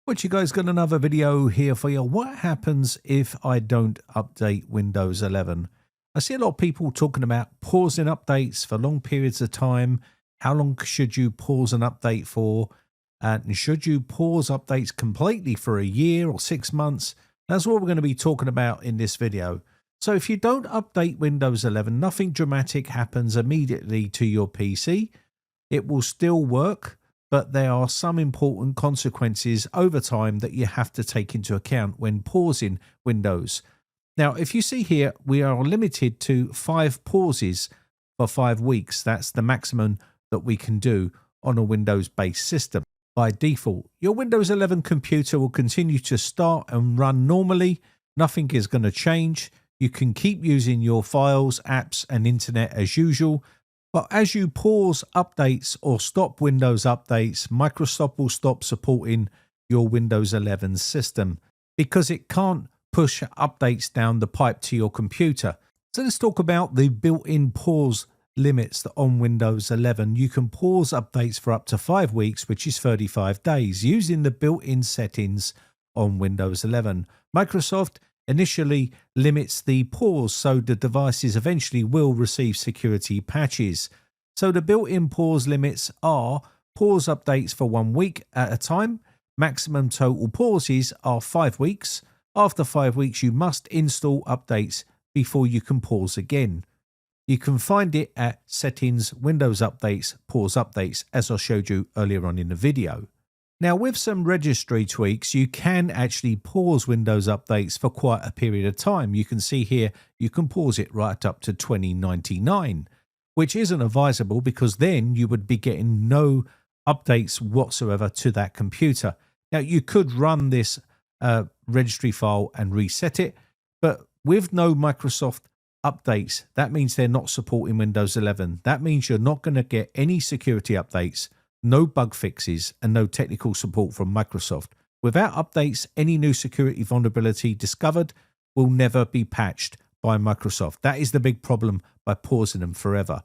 What you guys, got another video here for you. What happens if I don't update Windows 11? I see a lot of people talking about pausing updates for long periods of time. How long should you pause an update for? And should you pause updates completely for a year or 6 months? That's what we're going to be talking about in this video. So if you don't update Windows 11, nothing dramatic happens immediately to your PC. It will still work, but there are some important consequences over time that you have to take into account when pausing Windows. Now, if you see here, we are limited to 5 pauses for 5 weeks. That's the maximum that we can do on a Windows-based system. By default, your Windows 11 computer will continue to start and run normally. Nothing is going to change. You can keep using your files, apps, and internet as usual. But as you pause updates or stop Windows updates, Microsoft will stop supporting your Windows 11 system because it can't push updates down the pipe to your computer. So let's talk about the built-in pause limits on Windows 11. You can pause updates for up to 5 weeks, which is 35 days, using the built-in settings on Windows 11. Microsoft initially limits the pause so the devices eventually will receive security patches. So the built-in pause limits are pause updates for 1 week at a time. Maximum total pauses are 5 weeks. After 5 weeks, you must install updates before you can pause again. You can find it at Settings, Windows Updates, Pause Updates, as I showed you earlier on in the video. Now, with some registry tweaks, you can actually pause Windows updates for quite a period of time. You can see here, you can pause it right up to 2099, which isn't advisable because then you would be getting no updates whatsoever to that computer. Now, you could run this registry file and reset it, but with no Microsoft updates, that means they're not supporting Windows 11. That means you're not going to get any security updates, no bug fixes, and no technical support from Microsoft. Without updates, any new security vulnerability discovered will never be patched by Microsoft. That is the big problem by pausing them forever.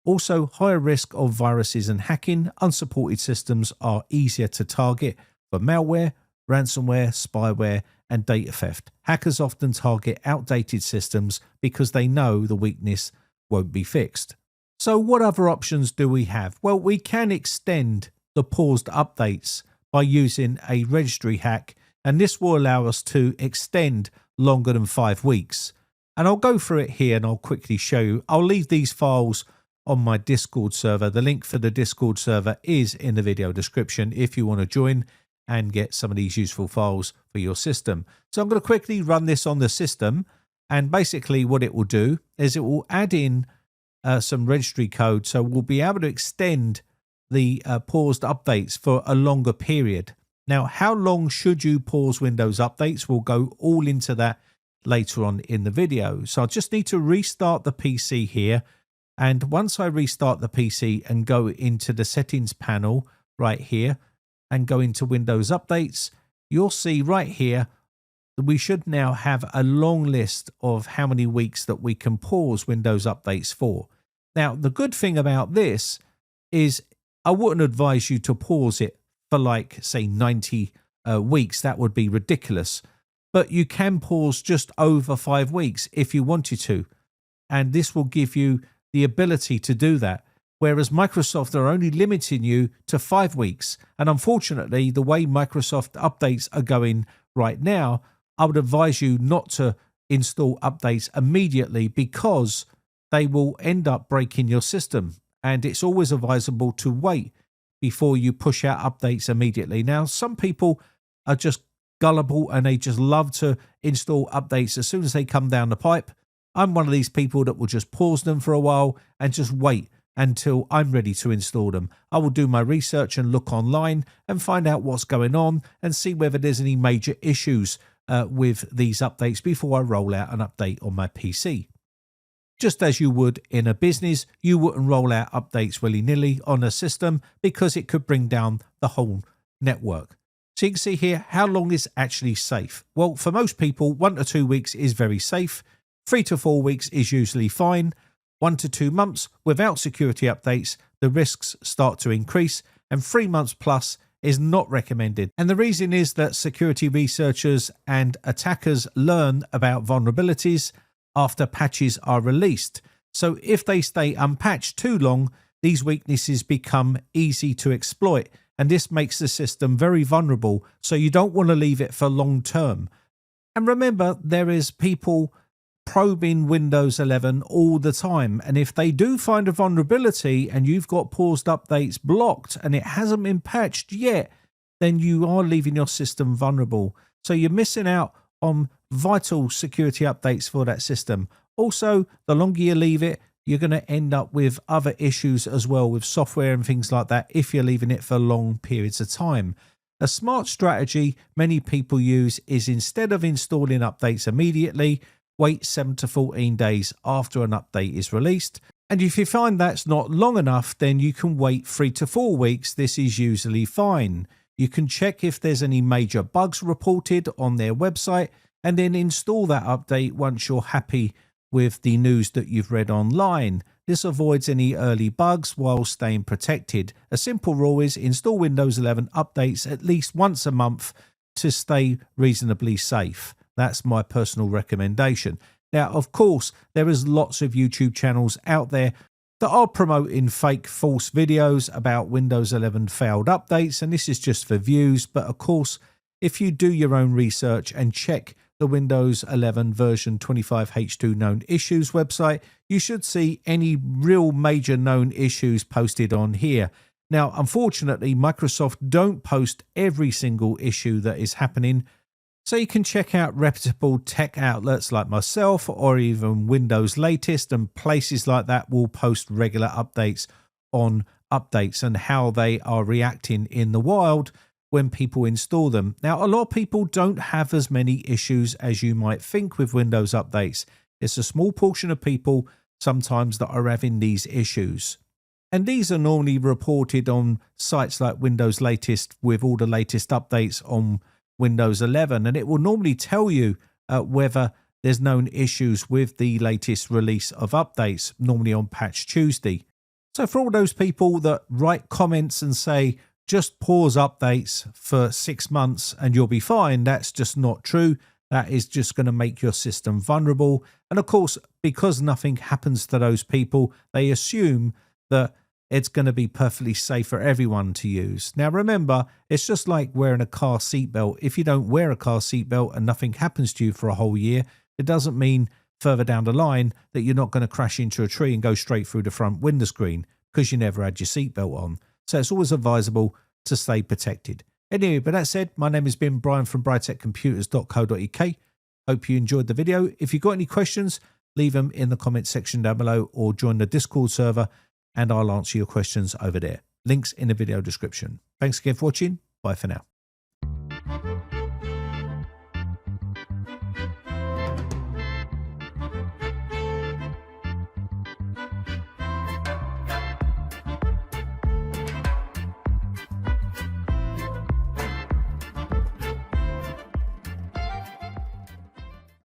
Also, higher risk of viruses and hacking. Unsupported systems are easier to target for malware, ransomware, spyware, and data theft. Hackers often target outdated systems because they know the weakness won't be fixed. So what other options do we have? Well, we can extend the paused updates by using a registry hack, and this will allow us to extend longer than 5 weeks. And I'll go through it here and I'll quickly show you. I'll leave these files on my Discord server. The link for the Discord server is in the video description if you want to join and get some of these useful files for your system. So I'm going to quickly run this on the system, and basically what it will do is it will add in some registry code, so we'll be able to extend the paused updates for a longer period. Now, how long should you pause Windows updates? We'll go all into that later on in the video. So I just need to restart the PC here, and once I restart the PC and go into the settings panel right here and go into Windows updates, you'll see right here that we should now have a long list of how many weeks that we can pause Windows updates for. Now, the good thing about this is I wouldn't advise you to pause it for like, say, 90 weeks. That would be ridiculous. But you can pause just over 5 weeks if you wanted to. And this will give you the ability to do that. Whereas Microsoft are only limiting you to 5 weeks. And unfortunately, the way Microsoft updates are going right now, I would advise you not to install updates immediately because they will end up breaking your system. And it's always advisable to wait before you push out updates immediately. Now, some people are just gullible and they just love to install updates as soon as they come down the pipe. I'm one of these people that will just pause them for a while and just wait until I'm ready to install them. I will do my research and look online and find out what's going on and see whether there's any major issues with these updates before I roll out an update on my PC. Just as you would in a business, you wouldn't roll out updates willy-nilly on a system because it could bring down the whole network. So you can see here, how long is actually safe? Well, for most people, 1 to 2 weeks is very safe. 3 to 4 weeks is usually fine. 1 to 2 months without security updates, the risks start to increase, and 3 months plus is not recommended. And the reason is that security researchers and attackers learn about vulnerabilities after patches are released. So if they stay unpatched too long, these weaknesses become easy to exploit, and this makes the system very vulnerable, so you don't want to leave it for long term. And remember, there is people probing Windows 11 all the time, and if they do find a vulnerability and you've got paused updates blocked and it hasn't been patched yet, then you are leaving your system vulnerable. So you're missing out on vital security updates for that system. Also, the longer you leave it, you're going to end up with other issues as well with software and things like that if you're leaving it for long periods of time. A smart strategy many people use is, instead of installing updates immediately, wait 7 to 14 days after an update is released. And if you find that's not long enough, then you can wait 3 to 4 weeks. This is usually fine. You can check if there's any major bugs reported on their website and then install that update once you're happy with the news that you've read online. This avoids any early bugs while staying protected. A simple rule is install Windows 11 updates at least once a month to stay reasonably safe. That's my personal recommendation. Now, of course, there is lots of YouTube channels out there that are promoting fake false videos about Windows 11 failed updates, and this is just for views. But of course, if you do your own research and check the Windows 11 version 25H2 known issues website, you should see any real major known issues posted on here. Now, unfortunately, Microsoft don't post every single issue that is happening, so you can check out reputable tech outlets like myself or even Windows Latest, and places like that will post regular updates on updates and how they are reacting in the wild when people install them. Now, a lot of people don't have as many issues as you might think with Windows updates. It's a small portion of people sometimes that are having these issues. And these are normally reported on sites like Windows Latest with all the latest updates on Windows 11. And it will normally tell you whether there's known issues with the latest release of updates, normally on Patch Tuesday. So for all those people that write comments and say, just pause updates for 6 months and you'll be fine, that's just not true. That is just going to make your system vulnerable. And of course, because nothing happens to those people, they assume that it's going to be perfectly safe for everyone to use. Now, remember, it's just like wearing a car seatbelt. If you don't wear a car seatbelt and nothing happens to you for a whole year, it doesn't mean further down the line that you're not going to crash into a tree and go straight through the front window screen because you never had your seatbelt on. So it's always advisable to stay protected. Anyway, but that said, my name has been Brian from briteccomputers.co.uk. Hope you enjoyed the video. If you've got any questions, leave them in the comment section down below or join the Discord server and I'll answer your questions over there. Links in the video description. Thanks again for watching. Bye for now.